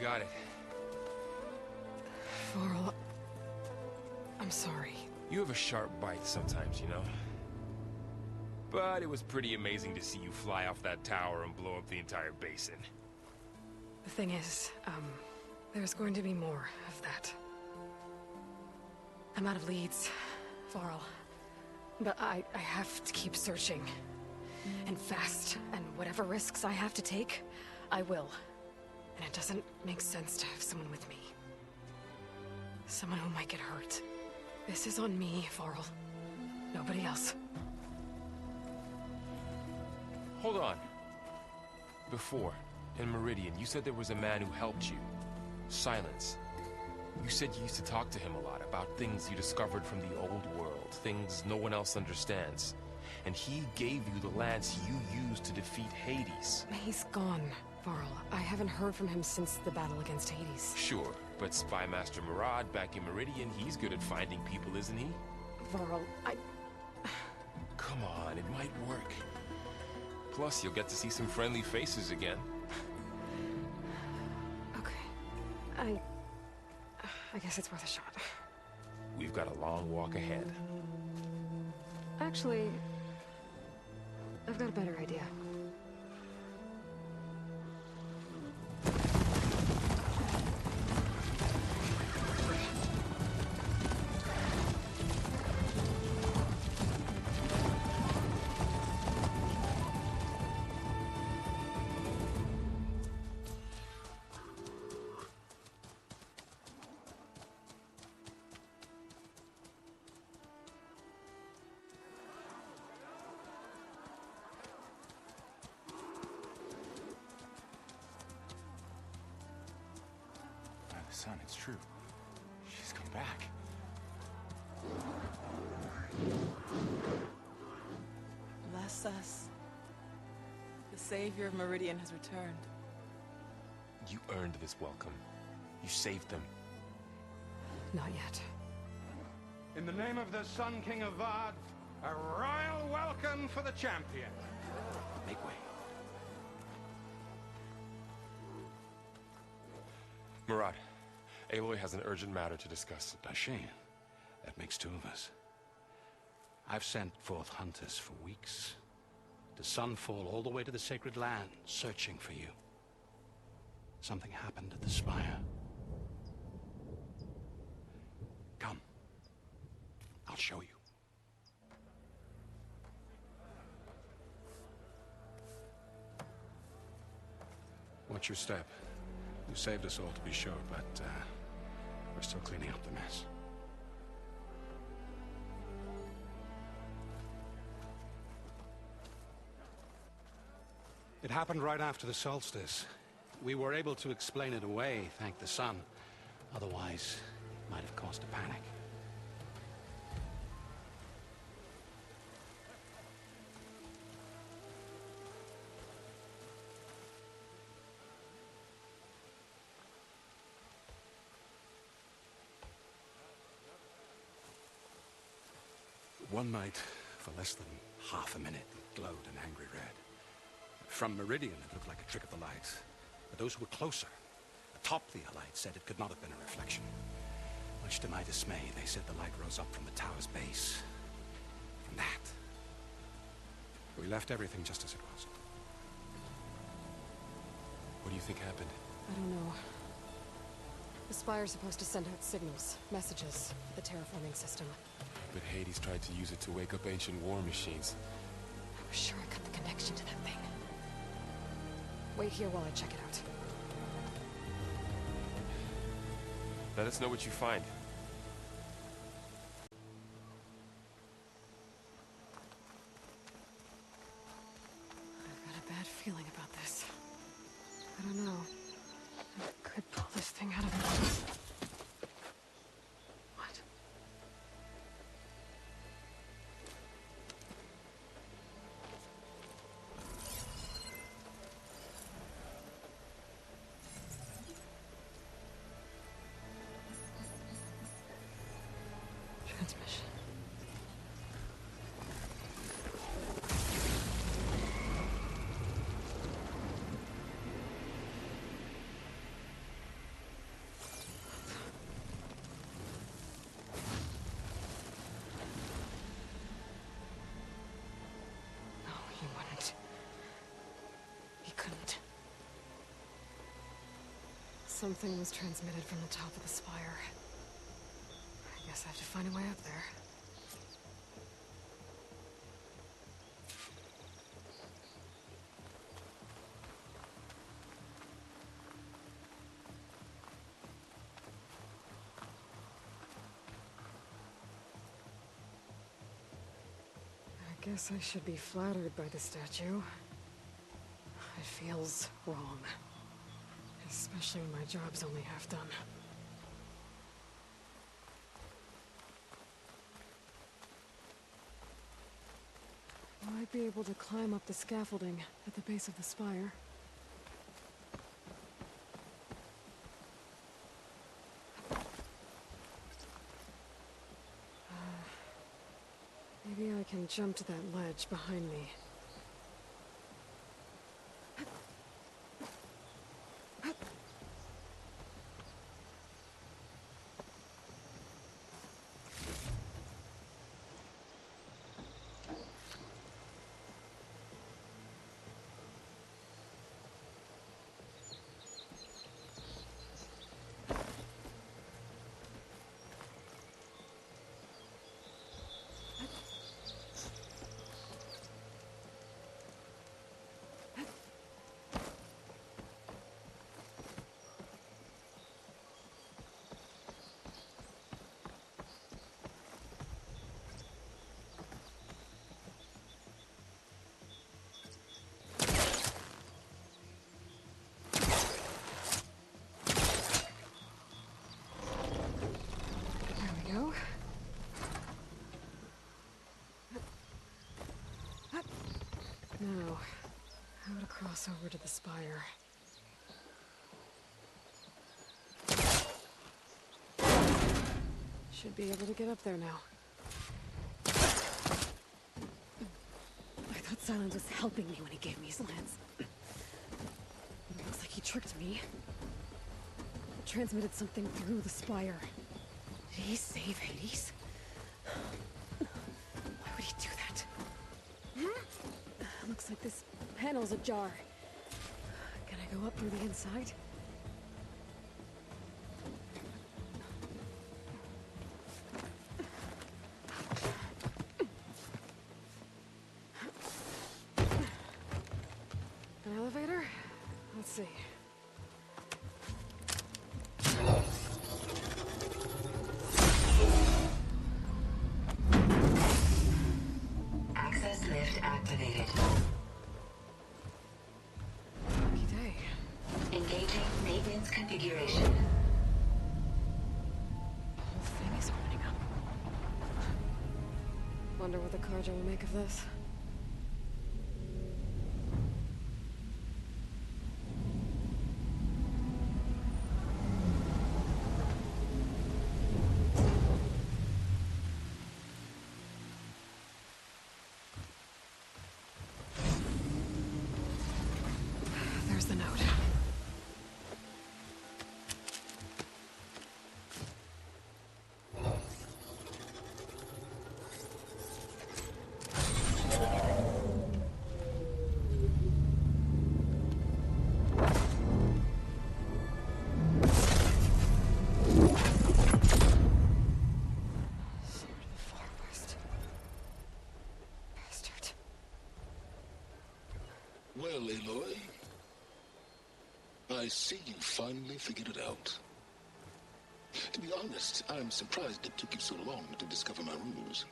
got it. Varl, I'm sorry. You have a sharp bite sometimes, you know? But it was pretty amazing to see you fly off that tower and blow up the entire basin. The thing is, there's going to be more of that. I'm out of leads, Varl. But I have to keep searching. And fast, and whatever risks I have to take, I will. And it doesn't make sense to have someone with me. Someone who might get hurt. This is on me, Varl. Nobody else. Hold on. Before, in Meridian, you said there was a man who helped you. Silence. You said you used to talk to him a lot about things you discovered from the old world, things no one else understands. And he gave you the lance you used to defeat Hades. He's gone, Varl. I haven't heard from him since the battle against Hades. Sure, but Spy Master Murad back in Meridian, he's good at finding people, isn't he? Varl, Come on, it might work. Plus, you'll get to see some friendly faces again. Okay. I guess it's worth a shot. We've got a long walk ahead. Actually, I've got a better idea. Son, it's true. She's come back. Bless us. The savior of Meridian has returned. You earned this welcome. You saved them. Not yet. In the name of the Sun King of Vard, a royal welcome for the champion. Make way. Murad, Aloy has an urgent matter to discuss. A shame. That makes two of us. I've sent forth hunters for weeks. To Sunfall, all the way to the Sacred Land, searching for you. Something happened at the Spire. Come. I'll show you. Watch your step. You saved us all, to be sure, but we're still cleaning up the mess. It happened right after the solstice. We were able to explain it away, thank the sun. Otherwise, it might have caused a panic. One night, for less than half a minute, it glowed an angry red. From Meridian, it looked like a trick of the light. But those who were closer, atop the Allied, said it could not have been a reflection. Much to my dismay, they said the light rose up from the tower's base. From that. We left everything just as it was. What do you think happened? I don't know. The Spire's supposed to send out signals, messages, for the terraforming system. But Hades tried to use it to wake up ancient war machines. I was sure I cut the connection to that thing. Wait here while I check it out. Let us know what you find. I've got a bad feeling about this. I don't know. I could pull this thing out of it. What? Transmission. Something was transmitted from the top of the spire. I guess I have to find a way up there. I guess I should be flattered by the statue. It feels wrong. Especially when my job's only half done. I might be able to climb up the scaffolding at the base of the spire. Maybe I can jump to that ledge behind me. Now, how to cross over to the spire. Should be able to get up there now. I thought Silence was helping me when he gave me his lance. It looks like he tricked me. Transmitted something through the spire. Did he save Hades? Why would he do that? Looks like this panel's ajar. Can I go up through the inside? An elevator? Let's see. Access lift activated. Lucky day. Engaging maintenance configuration. The whole thing is opening up. Wonder what the Carja will make of this. There's the note. Sword of the Far West. Bastard. Well, Aloy, I see you finally figured it out. To be honest, I'm surprised it took you so long to discover my ruse.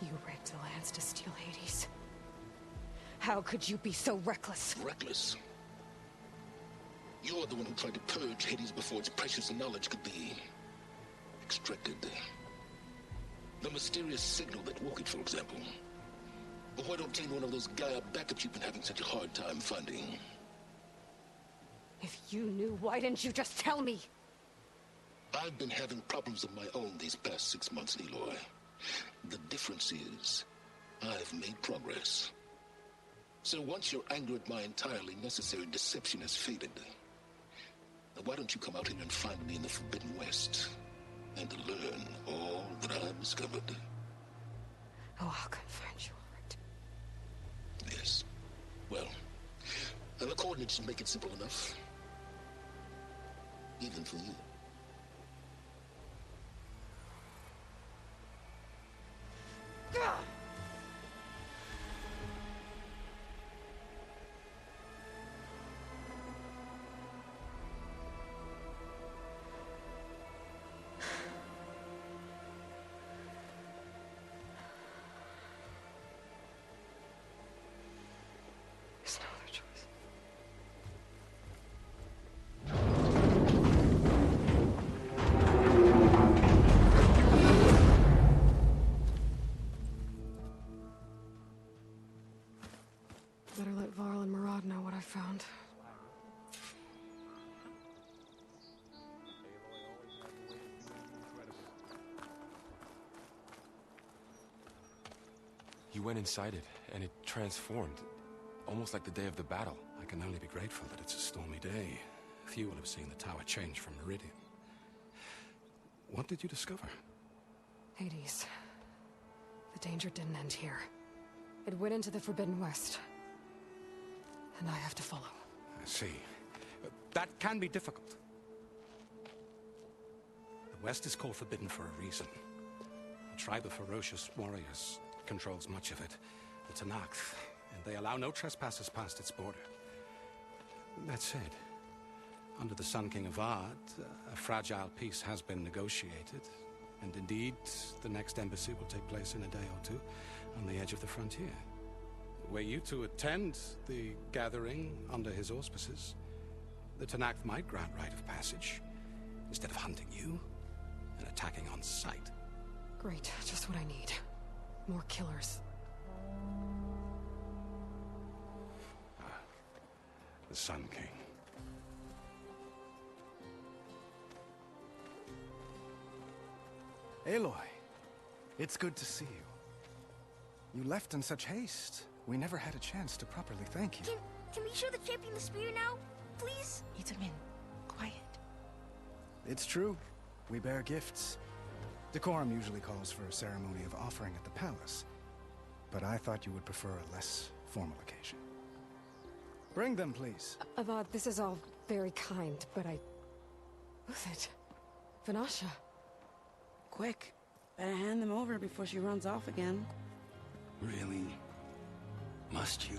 You rigged the lance to steal Hades. How could you be so reckless? Reckless. You're the one who tried to purge Hades before its precious knowledge could be extracted. The mysterious signal that woke it, for example. But why don't obtain one of those Gaia backups you've been having such a hard time finding? If you knew, why didn't you just tell me? I've been having problems of my own these past 6 months, Aloy. The difference is, I've made progress. So once your anger at my entirely necessary deception has faded, now why don't you come out here and find me in the Forbidden West, and learn all that I've discovered? Oh, I'll come find you, all right. Yes. Well, and the coordinates make it simple enough. even for you. There's no other choice. Better let Varl and Murad know what I found. You went inside it, and it transformed. Almost like the day of the battle. I can only be grateful that it's a stormy day. Few will have seen the tower change from Meridian. What did you discover? Hades. The danger didn't end here. It went into the Forbidden West. And I have to follow. I see. That can be difficult. The West is called Forbidden for a reason. A tribe of ferocious warriors controls much of it. The Tenakth. And they allow no trespassers past its border. That said, under the Sun King of Ard, a fragile peace has been negotiated. And indeed, the next embassy will take place in a day or two on the edge of the frontier. Were you to attend the gathering under his auspices, the Tenakth might grant right of passage, instead of hunting you and attacking on sight. Great, just what I need. More killers. The Sun King. Aloy, it's good to see you. You left in such haste. We never had a chance to properly thank you. Can we show the champion the spear now? Please? Itamin, quiet. It's true. We bear gifts. Decorum usually calls for a ceremony of offering at the palace. But I thought you would prefer a less formal occasion. Bring them, please. Avad, this is all very kind, but Who's it? Vanasha. Quick. Better hand them over before she runs off again. Really? Must you?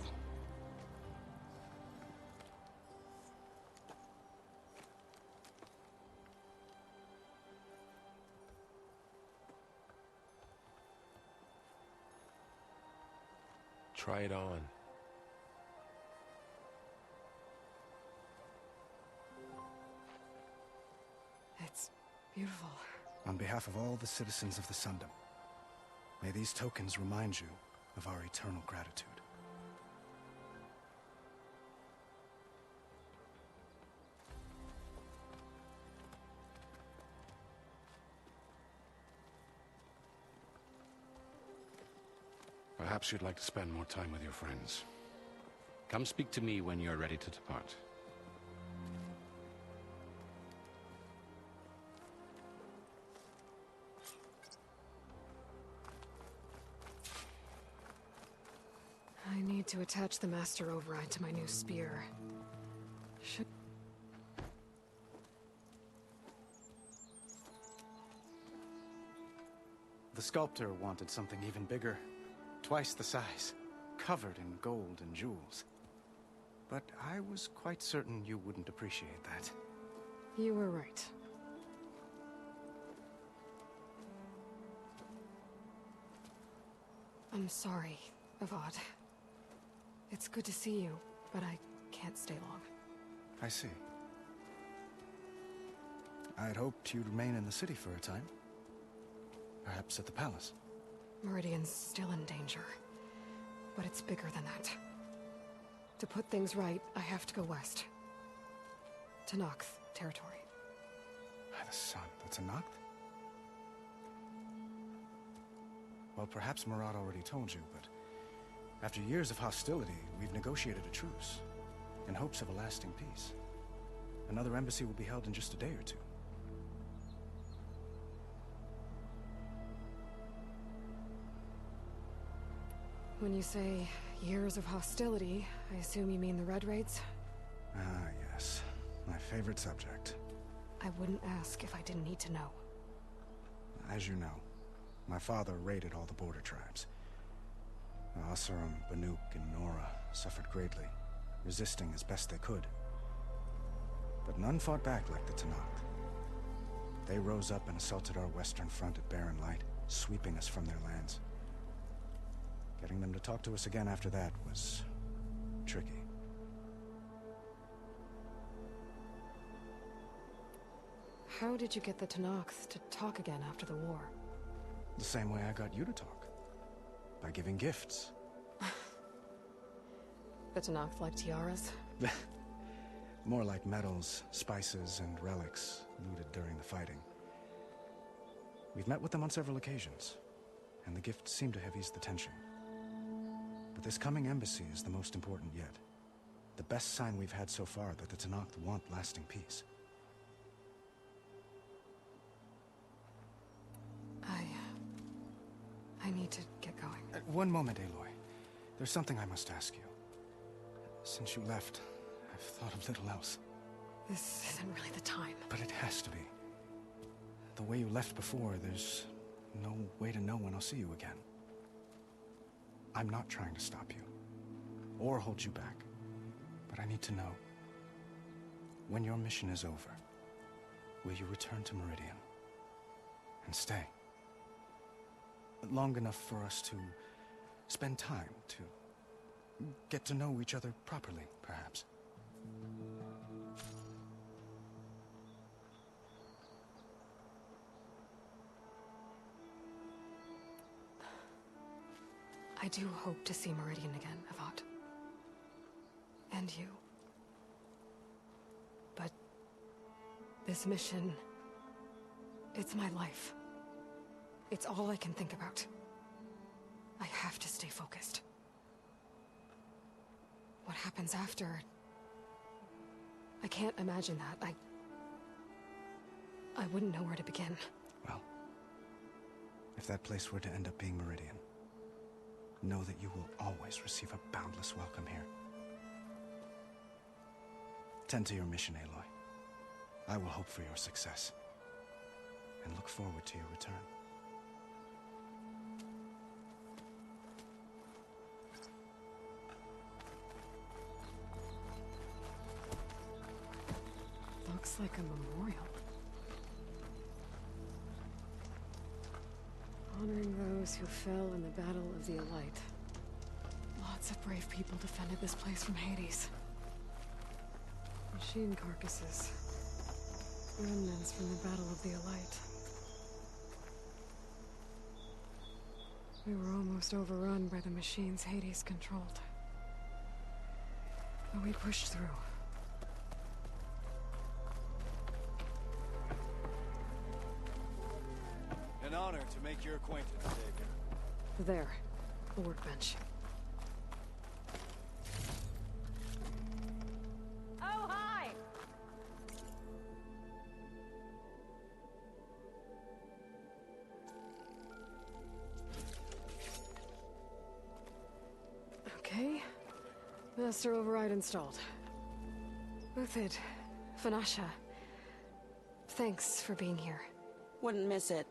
Try it on. It's beautiful. On behalf of all the citizens of the Sundom, may these tokens remind you of our eternal gratitude. Perhaps you'd like to spend more time with your friends. Come speak to me when you're ready to depart. I need to attach the Master Override to my new spear. Should... The sculptor wanted something even bigger. Twice the size, covered in gold and jewels. But I was quite certain you wouldn't appreciate that. You were right. I'm sorry, Avad. It's good to see you, but I can't stay long. I see. I'd hoped you'd remain in the city for a time. Perhaps at the palace. Meridian's still in danger, but it's bigger than that. To put things right, I have to go west. To Nox territory. By the sun, that's a Noct? Well, perhaps Murad already told you, but after years of hostility, we've negotiated a truce, in hopes of a lasting peace. Another embassy will be held in just a day or two. When you say years of hostility, I assume you mean the Red Raids? Ah, yes. My favorite subject. I wouldn't ask if I didn't need to know. As you know, my father raided all the border tribes. Asurum, Banuk, and Nora suffered greatly, resisting as best they could. But none fought back like the Tanakh. They rose up and assaulted our western front at Barren Light, sweeping us from their lands. Getting them to talk to us again after that was tricky. How did you get the Tanakh to talk again after the war? The same way I got you to talk. By giving gifts. The Tanakh like tiaras? More like medals, spices, and relics looted during the fighting. We've met with them on several occasions, and the gifts seem to have eased the tension. But this coming embassy is the most important yet. The best sign we've had so far that the Tanakh want lasting peace. I need to get going. One moment, Aloy. There's something I must ask you. Since you left, I've thought of little else. This isn't really the time. But it has to be. The way you left before, there's no way to know when I'll see you again. I'm not trying to stop you, or hold you back. But I need to know, when your mission is over, will you return to Meridian? And stay? Long enough for us to spend time, to get to know each other properly, perhaps. I do hope to see Meridian again, Avad. And you. But this mission, it's my life. It's all I can think about. I have to stay focused. What happens after? I can't imagine that. I wouldn't know where to begin. Well, if that place were to end up being Meridian, know that you will always receive a boundless welcome here. Tend to your mission, Aloy. I will hope for your success, and look forward to your return. Looks like a memorial. Honoring those who fell in the Battle of the Elite. Lots of brave people defended this place from Hades. Machine carcasses. Remnants from the Battle of the Elite. We were almost overrun by the machines Hades controlled. But we pushed through. An honor to make your acquaintance, Savior. There. The workbench. Oh, hi! Okay. Master override installed. Uthid, Vanasha. Thanks for being here. Wouldn't miss it.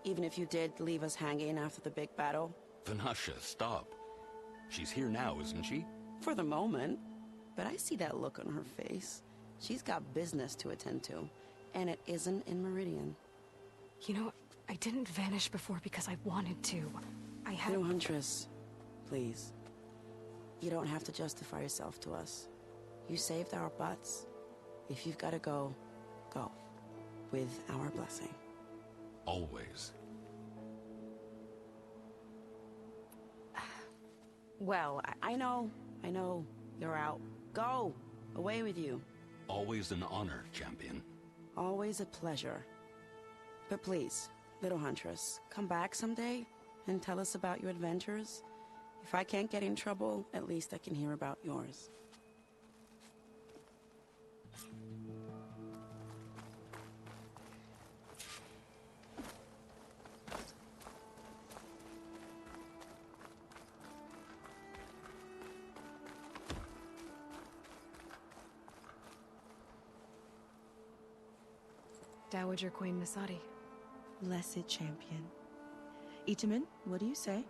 Even if you did leave us hanging after the big battle. Vanasha, stop. She's here now, isn't she? For the moment. But I see that look on her face. She's got business to attend to. And it isn't in Meridian. You know, I didn't vanish before because I wanted to. I had... No, Huntress. Please. You don't have to justify yourself to us. You saved our butts. If you've got to go, go. With our blessing. Always. Well, I know. You're out. Go! Away with you. Always an honor, champion. Always a pleasure. But please, little Huntress, come back someday and tell us about your adventures. If I can't get in trouble, at least I can hear about yours. Dowager Queen Nasadi. Blessed champion. Itamen, what do you say?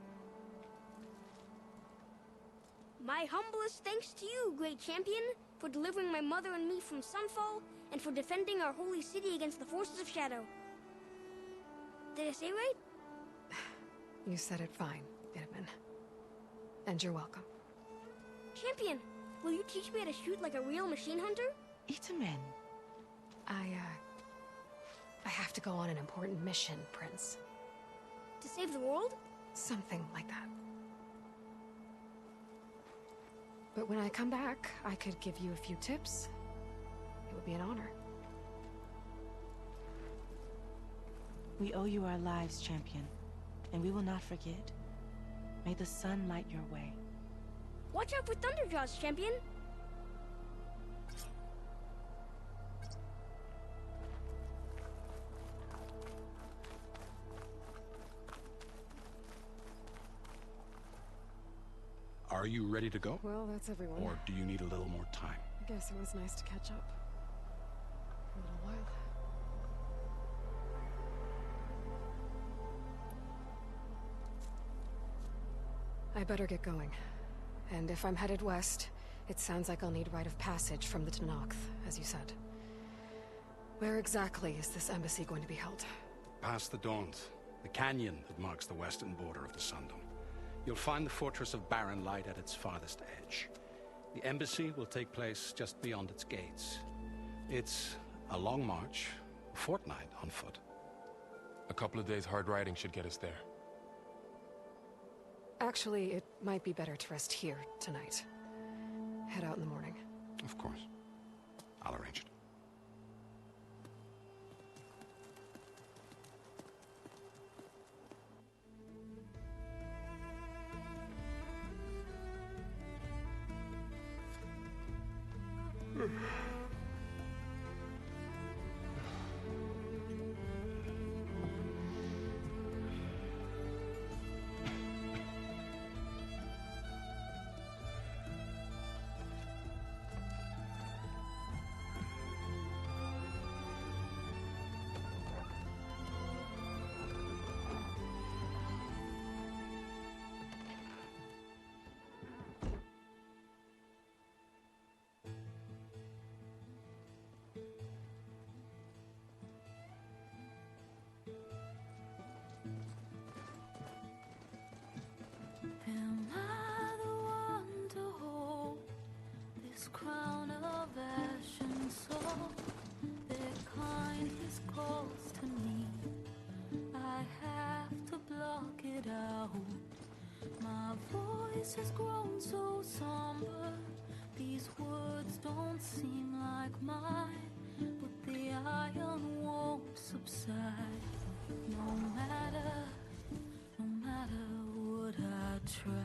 My humblest thanks to you, great champion, for delivering my mother and me from Sunfall, and for defending our holy city against the forces of Shadow. Did I say right? You said it fine, Itamen. And you're welcome. Champion, will you teach me how to shoot like a real machine hunter? Itamen. I have to go on an important mission, Prince. To save the world? Something like that. But when I come back, I could give you a few tips. It would be an honor. We owe you our lives, champion, and we will not forget. May the sun light your way. Watch out for Thunderjaws, champion! Are you ready to go? Well, that's everyone. Or do you need a little more time? I guess it was nice to catch up. For a little while. I better get going. And if I'm headed west, it sounds like I'll need rite of passage from the Tenakth, as you said. Where exactly is this embassy going to be held? Past the Daunt, the canyon that marks the western border of the Sundom. You'll find the fortress of Barren Light at its farthest edge. The embassy will take place just beyond its gates. It's a long march, a fortnight on foot. A couple of days hard riding should get us there. Actually, it might be better to rest here tonight. Head out in the morning. Of course. I'll arrange it. Am I the one to hold this crown of ash and soul? Their kindness calls to me. I have to block it out. My voice has grown so somber. These words don't seem like mine, but the iron won't subside. No matter what I try.